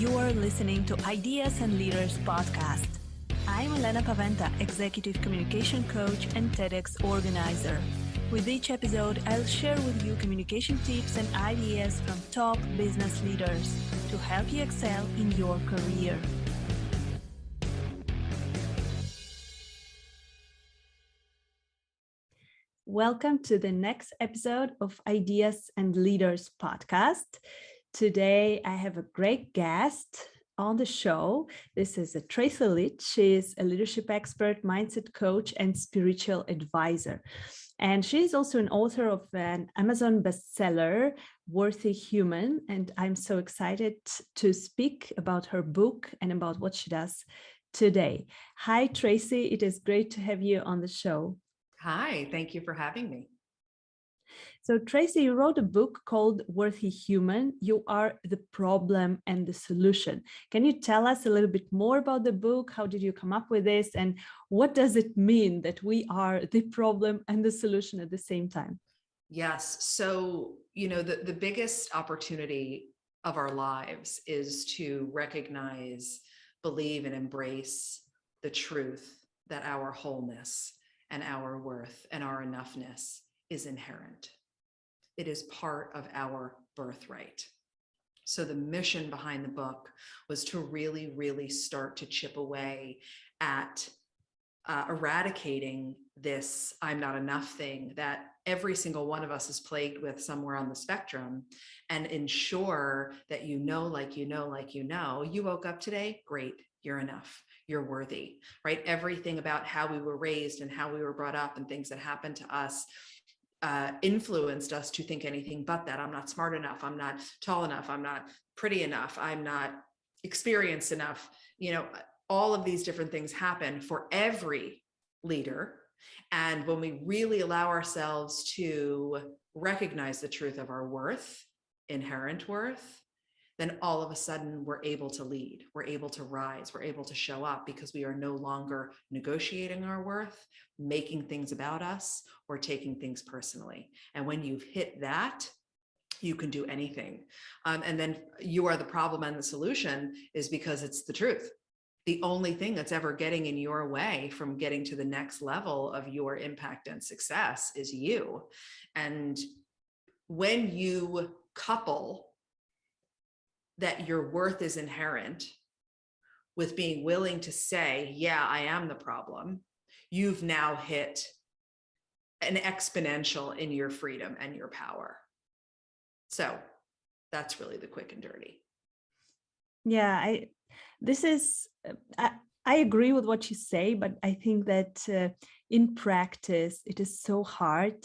You are listening to Ideas and Leaders podcast. I'm Elena Paweta, Executive Communication Coach and TEDx organizer. With each episode, I'll share with you communication tips and ideas from top business leaders to help you excel in your career. Welcome to the next episode of Ideas and Leaders podcast. Today, I have a great guest on the show. This is Tracy Litt. She is a leadership expert, mindset coach, and spiritual advisor. And she is also an author of an Amazon bestseller, Worthy Human. And I'm so excited to speak about her book and about what she does today. Hi, Tracy. It is great to have you on the show. Hi, thank you for having me. So Tracy, you wrote a book called Worthy Human. You are the problem and the solution. Can you tell us a little bit more about the book? How did you come up with this? And what does it mean that we are the problem and the solution at the same time? Yes. So, the biggest opportunity of our lives is to recognize, believe, and embrace the truth that our wholeness and our worth and our enoughness is inherent. It is part of our birthright. So the mission behind the book was to really, really start to chip away at eradicating this I'm not enough thing that every single one of us is plagued with somewhere on the spectrum, and ensure that you woke up today, great, you're enough. You're worthy, right? Everything about how we were raised and how we were brought up and things that happened to us influenced us to think anything but that. I'm not smart enough. I'm not tall enough. I'm not pretty enough. I'm not experienced enough. All of these different things happen for every leader. And when we really allow ourselves to recognize the truth of our worth, inherent worth, then all of a sudden we're able to lead, we're able to rise, we're able to show up, because we are no longer negotiating our worth, making things about us, or taking things personally. And when you've hit that, you can do anything. And then you are the problem, and the solution is because it's the truth. The only thing that's ever getting in your way from getting to the next level of your impact and success is you. And when you couple that your worth is inherent with being willing to say, yeah, I am the problem, you've now hit an exponential in your freedom and your power. So that's really the quick and dirty. Yeah, I agree with what you say, but I think that in practice, it is so hard,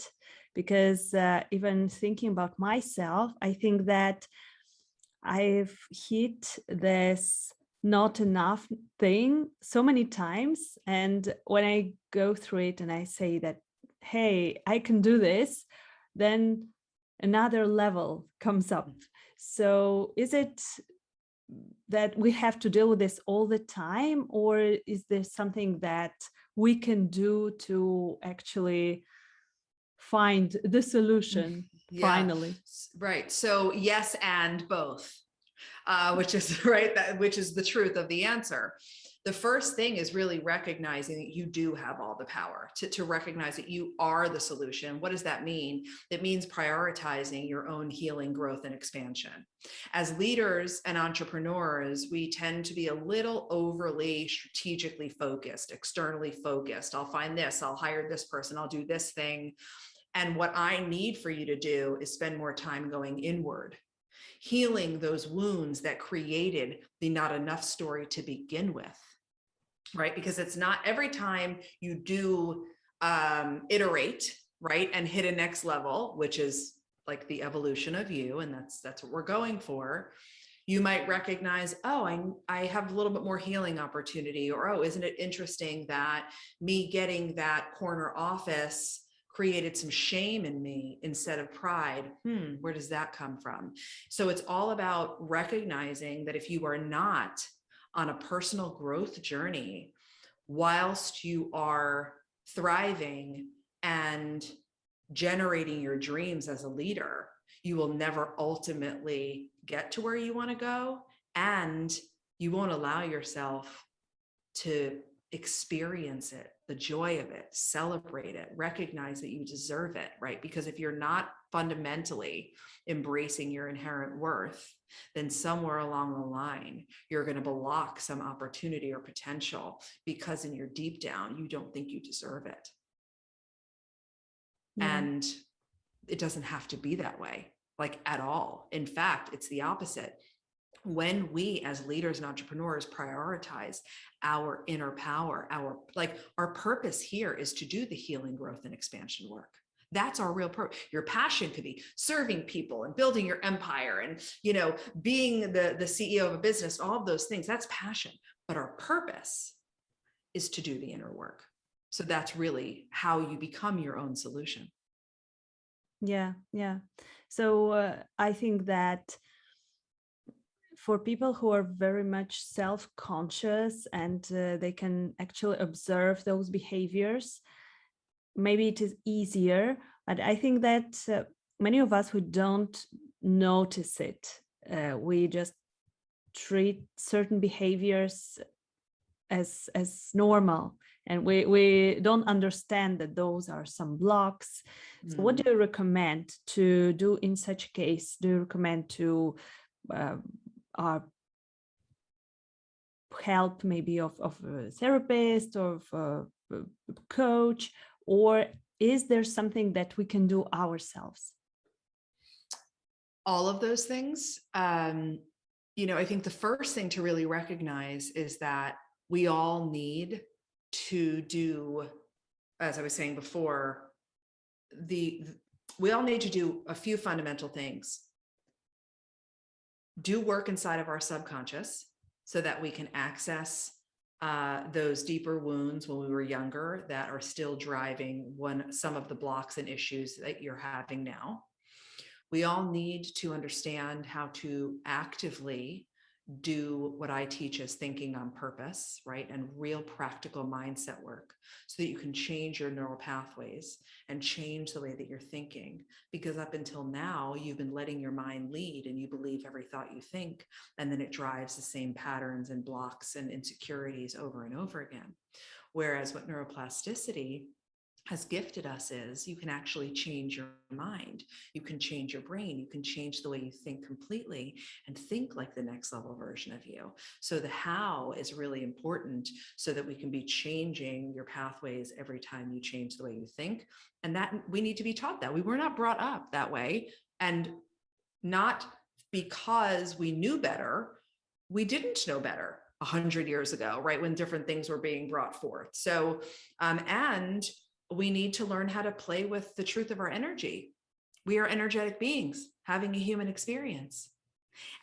because even thinking about myself, I think that I've hit this not enough thing so many times. And when I go through it and I say that, hey, I can do this, then another level comes up. So is it that we have to deal with this all the time, or is there something that we can do to actually find the solution finally? Right. So yes, and both, which is right. Which is the truth of the answer. The first thing is really recognizing that you do have all the power to recognize that you are the solution. What does that mean? It means prioritizing your own healing, growth, and expansion. As leaders and entrepreneurs, we tend to be a little overly strategically focused, externally focused. I'll find this, I'll hire this person, I'll do this thing. And what I need for you to do is spend more time going inward, healing those wounds that created the not enough story to begin with, right? Because it's not every time you do iterate, right, and hit a next level, which is like the evolution of you, and that's what we're going for. You might recognize, oh, I have a little bit more healing opportunity, or, oh, isn't it interesting that me getting that corner office created some shame in me instead of pride. Where does that come from? So it's all about recognizing that if you are not on a personal growth journey, whilst you are thriving and generating your dreams as a leader, you will never ultimately get to where you want to go. and you won't allow yourself to experience it, the joy of it, celebrate it, recognize that you deserve it, right? Because if you're not fundamentally embracing your inherent worth, then somewhere along the line, you're going to block some opportunity or potential because in your deep down, you don't think you deserve it. Yeah. And it doesn't have to be that way, like at all. In fact, it's the opposite. When we as leaders and entrepreneurs prioritize our inner power, our purpose here is to do the healing, growth, and expansion work. That's our real purpose. Your passion could be serving people and building your empire and, being the CEO of a business, all of those things. That's passion. But our purpose is to do the inner work. So that's really how you become your own solution. Yeah. So I think that for people who are very much self-conscious and they can actually observe those behaviors, maybe it is easier. But I think that many of us who don't notice it, we just treat certain behaviors as normal, and we don't understand that those are some blocks. So what do you recommend to do in such a case? Do you recommend to help maybe of a therapist or of a coach, or is there something that we can do ourselves? All of those things. I think the first thing to really recognize is that we all need to do, as I was saying before, we all need to do a few fundamental things. Do work inside of our subconscious so that we can access those deeper wounds when we were younger that are still driving some of the blocks and issues that you're having now. We all need to understand how to actively do what I teach as thinking on purpose, right? And real practical mindset work so that you can change your neural pathways and change the way that you're thinking. Because up until now, you've been letting your mind lead and you believe every thought you think, and then it drives the same patterns and blocks and insecurities over and over again. Whereas what neuroplasticity has gifted us is you can actually change your mind, you can change your brain, you can change the way you think completely and think like the next level version of you. So the how is really important so that we can be changing your pathways every time you change the way you think. And that we need to be taught that. We were not brought up that way, and not because we knew better. We didn't know better 100 years ago, right? When different things were being brought forth. So, and we need to learn how to play with the truth of our energy. We are energetic beings having a human experience.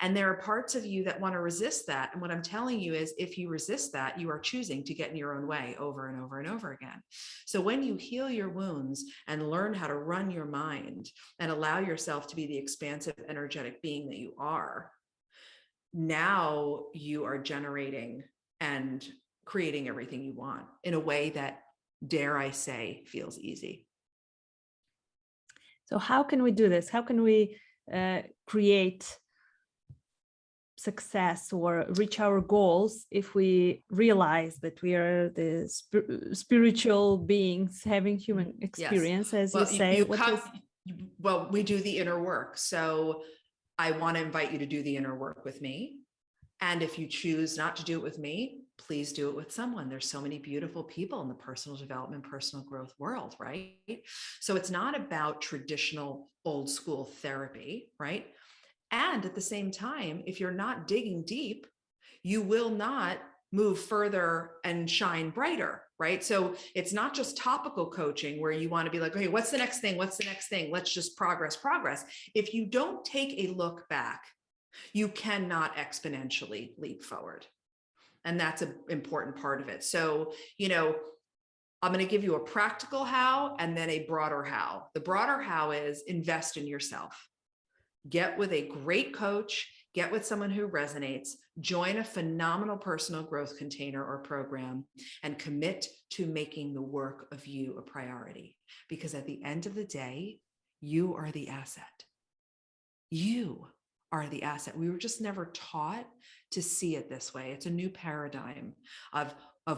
And there are parts of you that want to resist that. And what I'm telling you is if you resist that, you are choosing to get in your own way over and over and over again. So when you heal your wounds and learn how to run your mind and allow yourself to be the expansive, energetic being that you are, now you are generating and creating everything you want in a way that, dare I say, feels easy. So how can we do this? How can we create success or reach our goals if we realize that we are the spiritual beings having human experience, yes, as you say? Well, we do the inner work. So I want to invite you to do the inner work with me. And if you choose not to do it with me, please do it with someone. There's so many beautiful people in the personal development, personal growth world, right? So it's not about traditional old school therapy, right? And at the same time, if you're not digging deep, you will not move further and shine brighter, right? So it's not just topical coaching where you want to be like, okay, what's the next thing? What's the next thing? Let's just progress. If you don't take a look back, you cannot exponentially leap forward. And that's an important part of it. So, I'm going to give you a practical how and then a broader how. The broader how is invest in yourself. Get with a great coach, get with someone who resonates, join a phenomenal personal growth container or program, and commit to making the work of you a priority. Because at the end of the day, you are the asset. You are the asset. We were just never taught to see it this way. It's a new paradigm of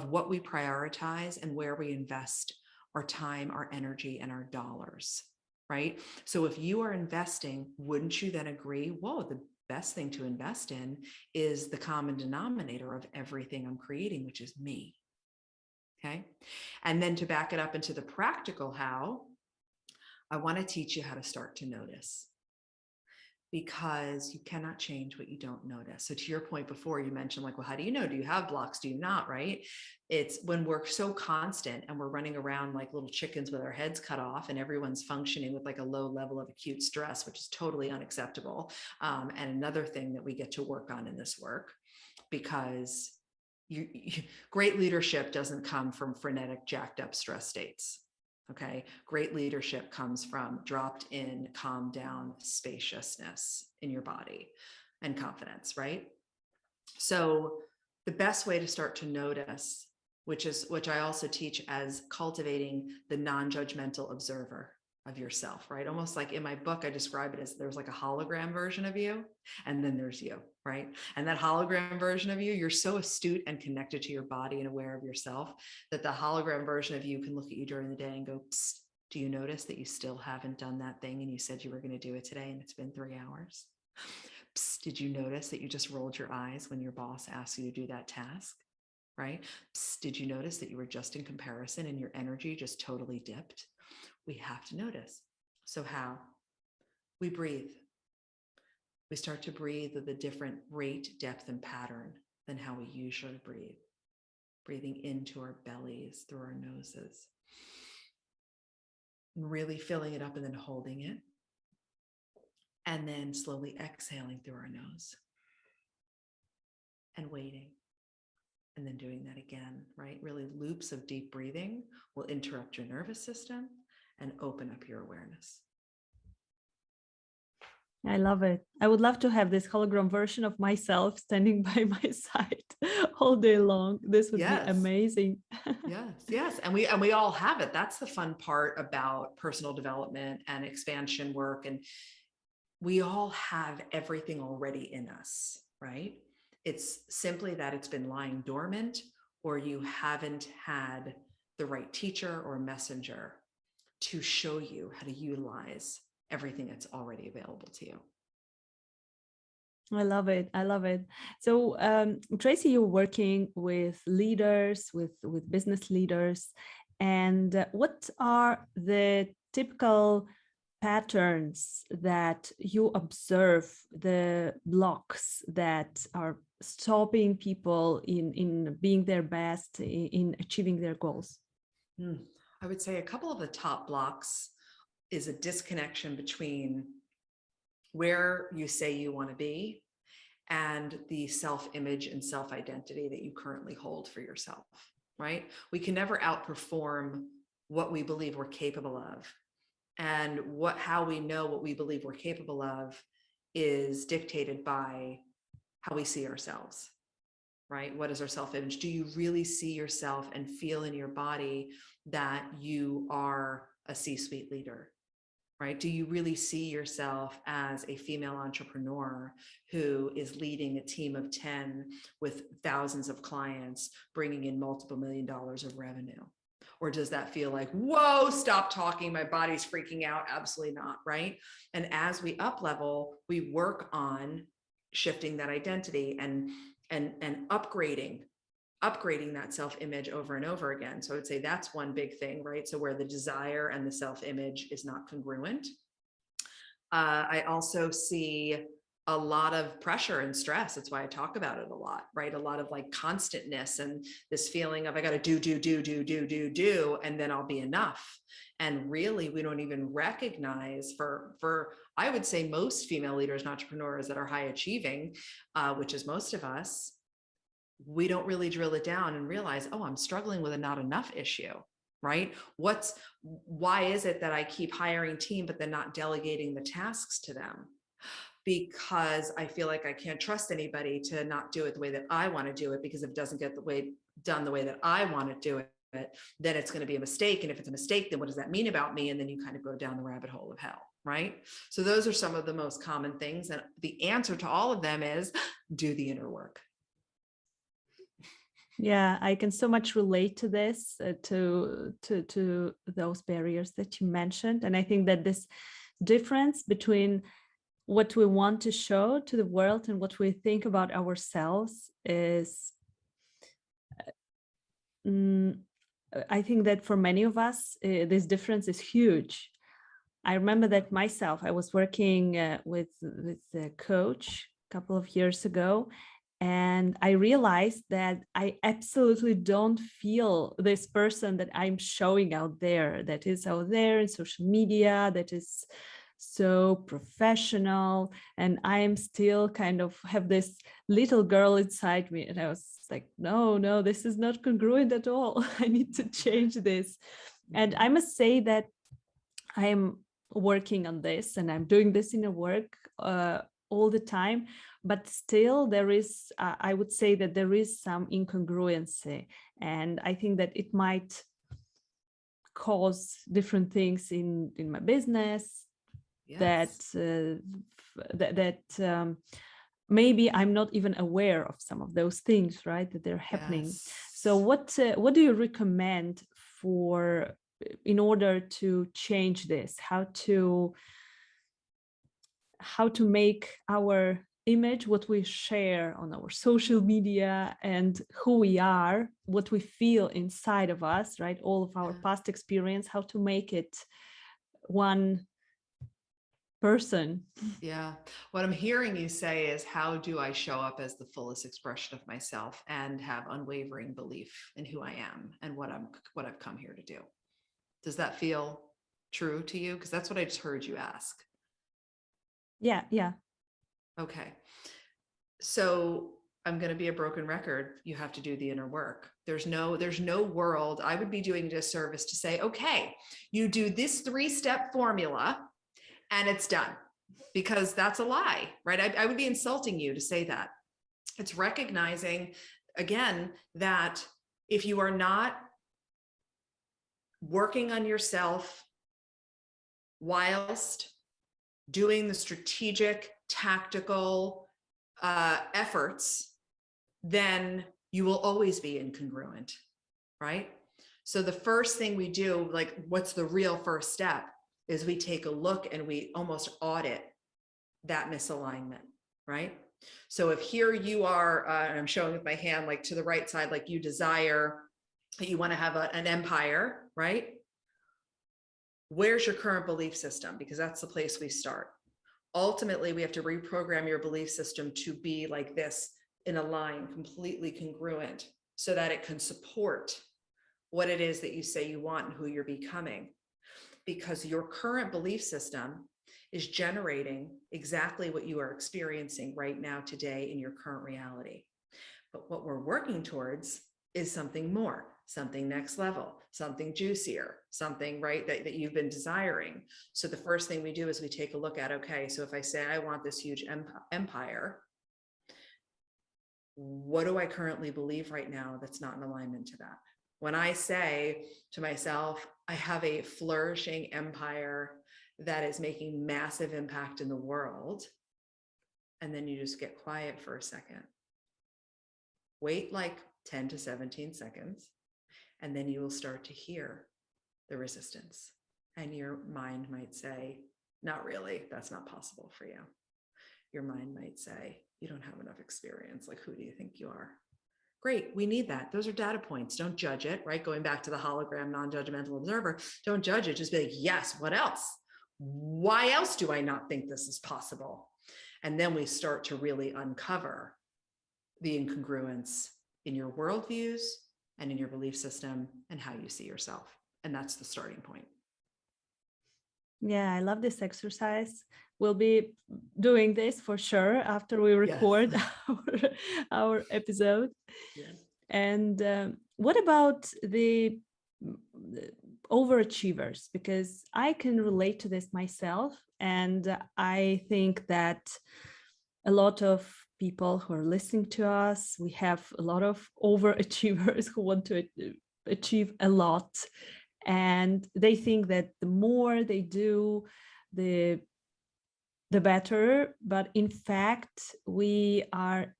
what we prioritize and where we invest our time, our energy, and our dollars, right? So if you are investing, wouldn't you then agree, whoa, the best thing to invest in is the common denominator of everything I'm creating, which is me. Okay. And then to back it up into the practical how, I want to teach you how to start to notice, because you cannot change what you don't notice. So to your point before, you mentioned like, well, how do you know? Do you have blocks? Do you not? Right? It's when we're so constant and we're running around like little chickens with our heads cut off and everyone's functioning with like a low level of acute stress, which is totally unacceptable. And another thing that we get to work on in this work, because great leadership doesn't come from frenetic, jacked up stress states. Okay. Great leadership comes from dropped in, calm down spaciousness in your body and confidence, right? So the best way to start to notice, which I also teach as cultivating the non-judgmental observer of yourself, right? Almost like in my book, I describe it as there's like a hologram version of you, and then there's you, right? And that hologram version of you, you're so astute and connected to your body and aware of yourself that the hologram version of you can look at you during the day and go, psst, do you notice that you still haven't done that thing and you said you were going to do it today and it's been 3 hours? Psst, did you notice that you just rolled your eyes when your boss asked you to do that task, right? Psst, did you notice that you were just in comparison and your energy just totally dipped? We have to notice. So how? We breathe. We start to breathe with a different rate, depth, and pattern than how we usually breathe. Breathing into our bellies through our noses. And really filling it up and then holding it. And then slowly exhaling through our nose. And waiting. And then doing that again, right? Really loops of deep breathing will interrupt your nervous system and open up your awareness. I love it. I would love to have this hologram version of myself standing by my side all day long. This would be amazing. Yes. And we all have it. That's the fun part about personal development and expansion work. And we all have everything already in us, right? It's simply that it's been lying dormant, or you haven't had the right teacher or messenger to show you how to utilize everything that's already available to you. I love it. I love it. So, Tracy, you're working with leaders, with business leaders, and what are the typical patterns that you observe, the blocks that are stopping people in being their best, in achieving their goals? I would say a couple of the top blocks is a disconnection between where you say you want to be and the self-image and self-identity that you currently hold for yourself, right? We can never outperform what we believe we're capable of. And how we know what we believe we're capable of is dictated by how we see ourselves, right? What is our self-image? Do you really see yourself and feel in your body that you are a C-suite leader, right? Do you really see yourself as a female entrepreneur who is leading a team of 10 with thousands of clients, bringing in multiple $1 million of revenue? Or does that feel like, whoa, stop talking, my body's freaking out? Absolutely not, right? And as we up level, we work on shifting that identity and upgrading that self-image over and over again. So I would say that's one big thing, right? So where the desire and the self-image is not congruent. I also see a lot of pressure and stress. That's why I talk about it a lot, right? A lot of like constantness and this feeling of I got to do, and then I'll be enough. And really, we don't even recognize for I would say most female leaders and entrepreneurs that are high achieving, which is most of us, we don't really drill it down and realize, oh, I'm struggling with a not enough issue, right? Why is it that I keep hiring team, but then not delegating the tasks to them? Because I feel like I can't trust anybody to not do it the way that I want to do it, because if it doesn't get done the way that I want to do it, then it's going to be a mistake. And if it's a mistake, then what does that mean about me? And then you kind of go down the rabbit hole of hell, right? So those are some of the most common things. And the answer to all of them is do the inner work. Yeah, I can so much relate to this, to those barriers that you mentioned. And I think that this difference between what we want to show to the world and what we think about ourselves is, I think that for many of us, this difference is huge. I remember that myself, I was working with a coach a couple of years ago, and I realized that I absolutely don't feel this person that I'm showing out there, that is out there in social media, that is so professional. And I'm still kind of have this little girl inside me. And I was like, no, this is not congruent at all. I need to change this. And I must say that I am working on this, and I'm doing this in a work all the time, but still there is, I would say that there is some incongruency, and I think that it might cause different things in my business. Yes. that maybe I'm not even aware of some of those things, right, that they're happening. Yes. So what do you recommend for, in order to change this, how to make our image, what we share on our social media, and who we are, what we feel inside of us, right, all of our past experience, how to make it one person? Yeah. What I'm hearing you say is, how do I show up as the fullest expression of myself and have unwavering belief in who I am and what I've come here to do? Does that feel true to you? Because that's what I just heard you ask. Yeah. Okay. So I'm going to be a broken record. You have to do the inner work. There's no world. I would be doing a disservice to say, okay, you do this 3-step formula and it's done, because that's a lie, right? I would be insulting you to say that. It's recognizing, again, that if you are not working on yourself whilst doing the strategic, tactical efforts, then you will always be incongruent, right? So the first thing we do, like what's the real first step, is we take a look and we almost audit that misalignment, right? So if here you are, and I'm showing with my hand, like to the right side, like you desire that you want to have an empire, right? Where's your current belief system? Because that's the place we start. Ultimately, we have to reprogram your belief system to be like this, in a line, completely congruent, so that it can support what it is that you say you want and who you're becoming. Because your current belief system is generating exactly what you are experiencing right now, today, in your current reality. But what we're working towards is something more, something next level, something juicier, something, right, that you've been desiring. So the first thing we do is we take a look at, okay, so if I say I want this huge empire, what do I currently believe right now that's not in alignment to that? When I say to myself, I have a flourishing empire that is making massive impact in the world, and then you just get quiet for a second, wait like 10 to 17 seconds, and then you will start to hear the resistance. And your mind might say, not really, that's not possible for you. Your mind might say, you don't have enough experience. Like, who do you think you are? Great, we need that. Those are data points. Don't judge it, right? Going back to the hologram, non-judgmental observer, don't judge it. Just be like, yes, what else? Why else do I not think this is possible? And then we start to really uncover the incongruence in your worldviews and in your belief system and how you see yourself. And that's the starting point. Yeah, I love this exercise. We'll be doing this for sure after we record our episode. Yes. And what about the overachievers? Because I can relate to this myself. And I think that a lot of people who are listening to us, we have a lot of overachievers who want to achieve a lot. And they think that the more they do, the better. But in fact, we are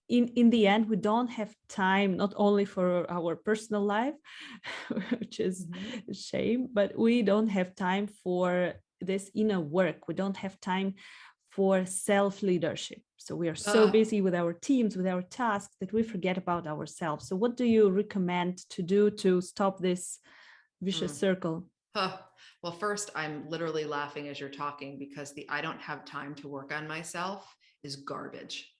in the end, we don't have time, not only for our personal life, which is a shame, but we don't have time for this inner work. We don't have time for self-leadership. So we are so busy with our teams, with our tasks, that we forget about ourselves. So what do you recommend to do to stop this vicious circle? Well, first, I'm literally laughing as you're talking, because the I don't have time to work on myself is garbage.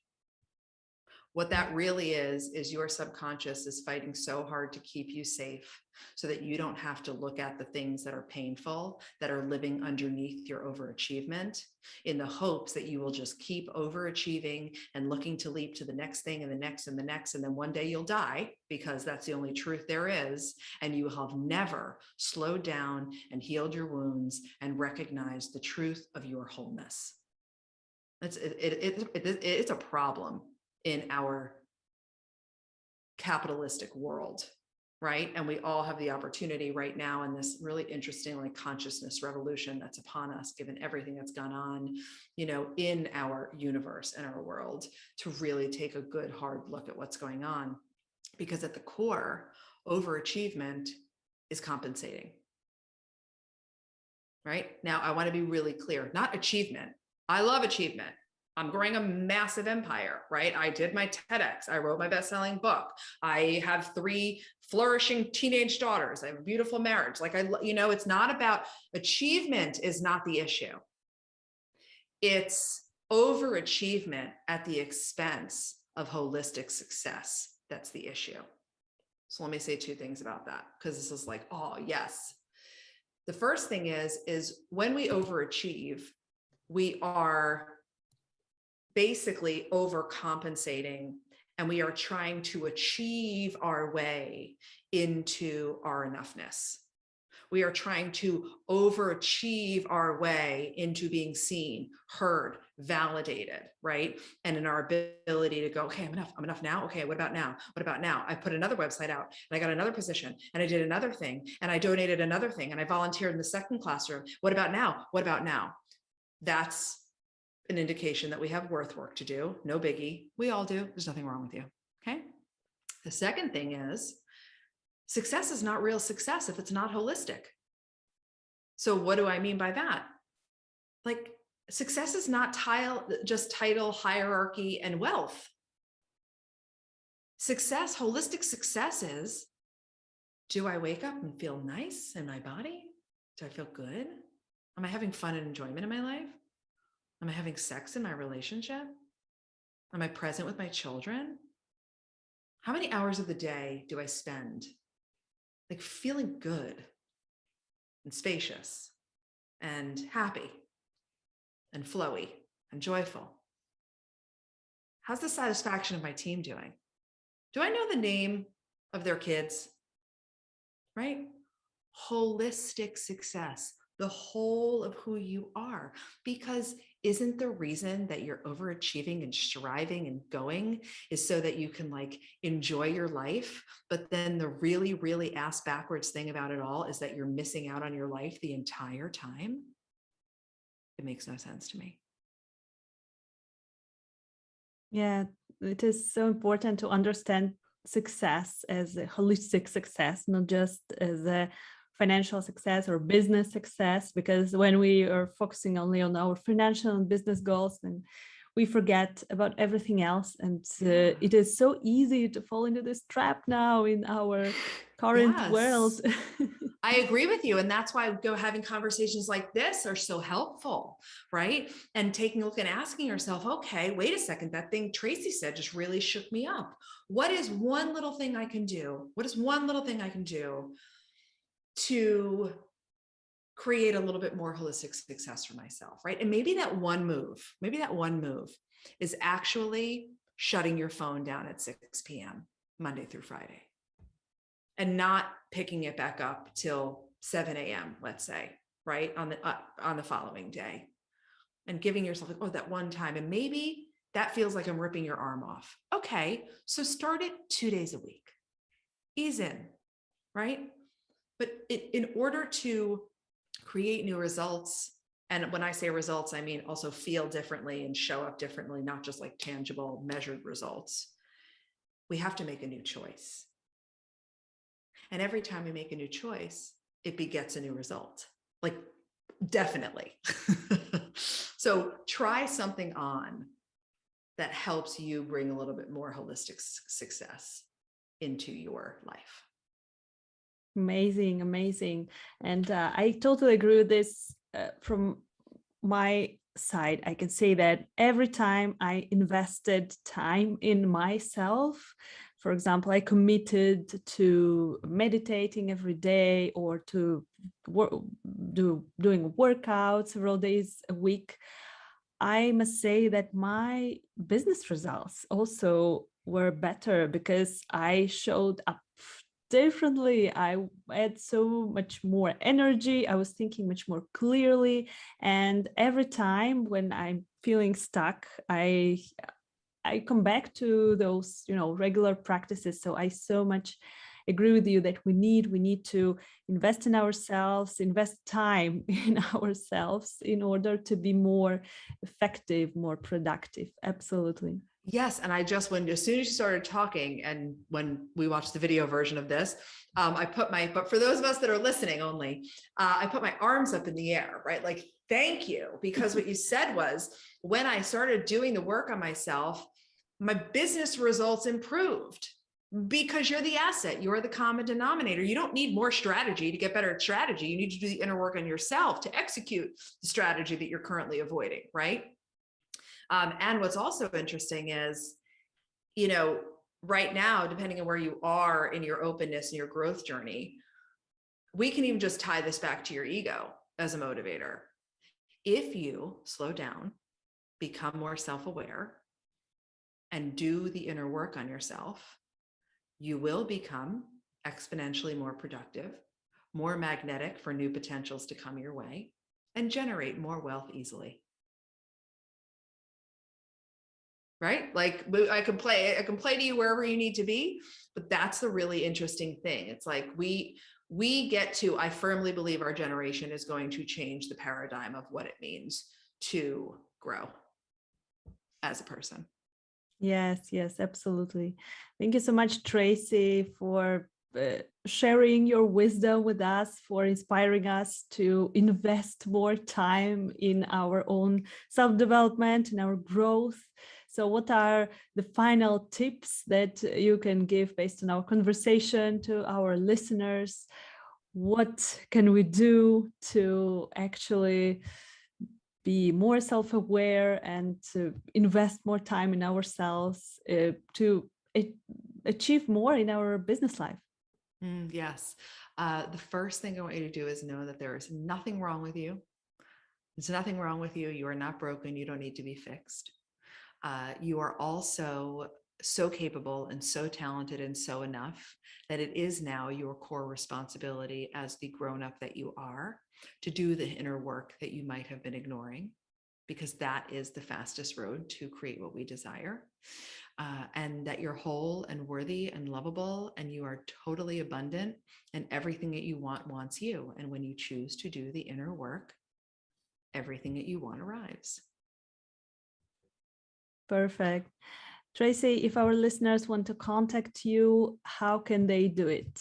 What that really is your subconscious is fighting so hard to keep you safe so that you don't have to look at the things that are painful, that are living underneath your overachievement, in the hopes that you will just keep overachieving and looking to leap to the next thing and the next and the next. And then one day you'll die, because that's the only truth there is. And you have never slowed down and healed your wounds and recognized the truth of your wholeness. It's a problem in our capitalistic world, right? And we all have the opportunity right now in this really interesting like consciousness revolution that's upon us, given everything that's gone on, you know, in our universe and our world, to really take a good hard look at what's going on. Because at the core, overachievement is compensating. Right? Now, I want to be really clear, not achievement. I love achievement. I'm growing a massive empire, right? I did my TEDx. I wrote my best-selling book. I have 3 flourishing teenage daughters. I have a beautiful marriage. Like it's not about achievement is not the issue. It's overachievement at the expense of holistic success. That's the issue. So let me say 2 things about that, because this is like, oh yes. The first thing is when we overachieve, we are basically overcompensating, and we are trying to achieve our way into our enoughness. We are trying to overachieve our way into being seen, heard, validated, right? And in our ability to go, okay, I'm enough now. Okay, what about now? What about now? I put another website out and I got another position and I did another thing and I donated another thing and I volunteered in the second classroom. What about now? What about now? That's an indication that we have work to do. No biggie. We all do. There's nothing wrong with you. Okay. The second thing is success is not real success if it's not holistic. So what do I mean by that? Like success is not just title, hierarchy, and wealth. Success, holistic success is, do I wake up and feel nice in my body? Do I feel good? Am I having fun and enjoyment in my life? Am I having sex in my relationship? Am I present with my children? How many hours of the day do I spend like feeling good and spacious and happy and flowy and joyful? How's the satisfaction of my team doing? Do I know the name of their kids? Right? Holistic success, the whole of who you are. Because isn't the reason that you're overachieving and striving and going is so that you can like enjoy your life? But then the really, really ass backwards thing about it all is that you're missing out on your life the entire time. It makes no sense to me. Yeah, it is so important to understand success as a holistic success, not just as a financial success or business success, because when we are focusing only on our financial and business goals, then we forget about everything else. And it is so easy to fall into this trap now in our current world. I agree with you. And that's why having conversations like this are so helpful, right? And taking a look and asking yourself, okay, wait a second, that thing Tracy said just really shook me up. What is one little thing I can do? What is one little thing I can do to create a little bit more holistic success for myself, right? And maybe that one move is actually shutting your phone down at 6 p.m. Monday through Friday and not picking it back up till 7 a.m., let's say, right? On the following day, and giving yourself like, oh, that one time. And maybe that feels like I'm ripping your arm off. Okay. So start it 2 days a week, ease in, right? But in order to create new results And when I say results, I mean also feel differently and show up differently, not just like tangible measured results. We have to make a new choice. And every time we make a new choice, it begets a new result. Like, definitely. So try something on that helps you bring a little bit more holistic success into your life. Amazing, amazing. And I totally agree with this. From my side, I can say that every time I invested time in myself, for example, I committed to meditating every day or to doing workouts several days a week, I must say that my business results also were better because I showed up differently. I had so much more energy. I was thinking much more clearly. And every time when I'm feeling stuck, I come back to those, regular practices. So I so much agree with you that we need to invest in ourselves, invest time in ourselves in order to be more effective, more productive. Absolutely. Yes. And as soon as you started talking and when we watched the video version of this, but for those of us that are listening only, I put my arms up in the air, right? Like, thank you. Because what you said was, when I started doing the work on myself, my business results improved. Because you're the asset, you're the common denominator. You don't need more strategy to get better at strategy. You need to do the inner work on yourself to execute the strategy that you're currently avoiding, right? And what's also interesting is, right now, depending on where you are in your openness and your growth journey, we can even just tie this back to your ego as a motivator. If you slow down, become more self-aware, and do the inner work on yourself, you will become exponentially more productive, more magnetic for new potentials to come your way, and generate more wealth easily. Right? Like, I can play to you wherever you need to be, but that's the really interesting thing. It's like we get to, I firmly believe our generation is going to change the paradigm of what it means to grow as a person. Yes, absolutely. Thank you so much, Tracy, for sharing your wisdom with us, for inspiring us to invest more time in our own self-development, in our growth. So what are the final tips that you can give based on our conversation to our listeners? What can we do to actually be more self-aware and to invest more time in ourselves to achieve more in our business life? Yes. The first thing I want you to do is know that there is nothing wrong with you. There's nothing wrong with you. You are not broken. You don't need to be fixed. You are also so capable and so talented and so enough that it is now your core responsibility as the grown-up that you are to do the inner work that you might have been ignoring, because that is the fastest road to create what we desire. And that you're whole and worthy and lovable, and you are totally abundant, and everything that you want wants you. And when you choose to do the inner work, everything that you want arrives. Perfect. Tracy, if our listeners want to contact you, how can they do it?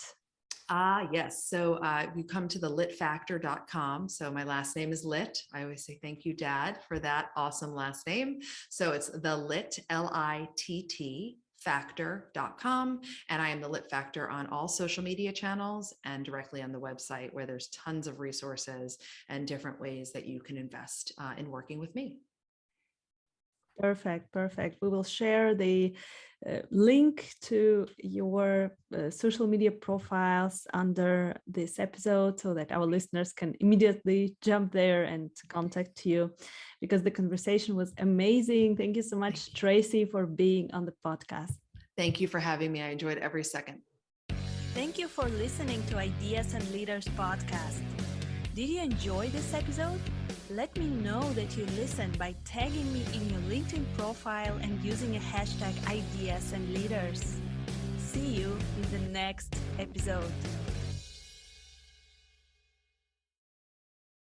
Yes. So you come to thelitfactor.com. So my last name is Litt. I always say thank you, Dad, for that awesome last name. So it's the Litt, Litt, factor.com. And I am the Litt Factor on all social media channels and directly on the website, where there's tons of resources and different ways that you can invest in working with me. Perfect. We will share the link to your social media profiles under this episode so that our listeners can immediately jump there and contact you, because the conversation was amazing. Thank you so much, Tracy, for being on the podcast. Thank you for having me. I enjoyed every second. Thank you for listening to Ideas and Leaders podcast. Did you enjoy this episode? Let me know that you listened by tagging me in your LinkedIn profile and using a hashtag Ideas and Leaders. See you in the next episode.